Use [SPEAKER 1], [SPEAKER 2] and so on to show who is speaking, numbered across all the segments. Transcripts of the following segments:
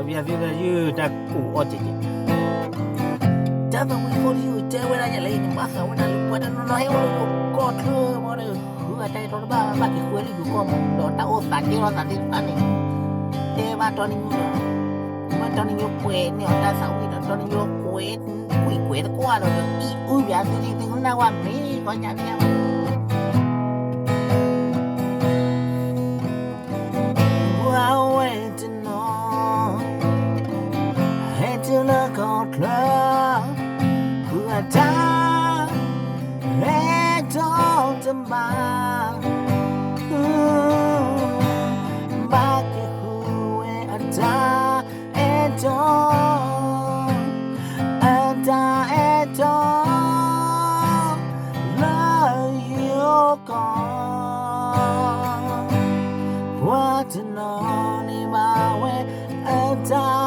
[SPEAKER 1] via via you da ku oje java we for you te wera ya lei ma ka wana lu pada no hai wo ko thlu mo de hu atai to ba ki kweli du ko mo do ta o ta ki ro ta ti ta ni te ba to ni ma to ni yo kwe ni o ta sa wi to ni yo kwe kwe ko alo i u ya ti ti na wa mi ko nya nya to look on club who are down and don't demand back who are down and don't love you gone what to know in my way and don't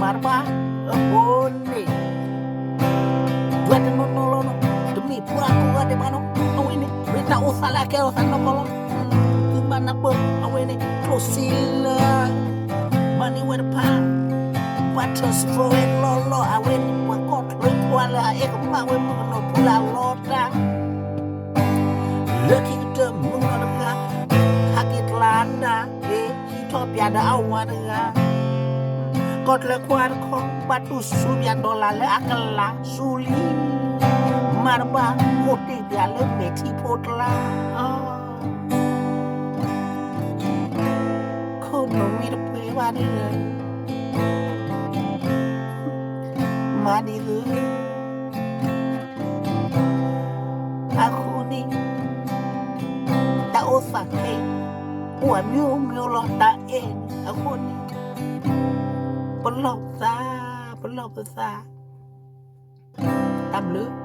[SPEAKER 1] marba bone buat no demi puraku ade mano awene beta usala ke osano kolo mana pun awene closila money with pa batas for it lolo awene wakot rekwala ekma we no pula lota looking to munga hakit landa Ethiopia da awana kot le kwar ko batu subian dola le akala suli marba kote dia le beti potla kono mir pewani mani lu aku ni tak usah buat miu lo tak aku ni pelok besar tam lưới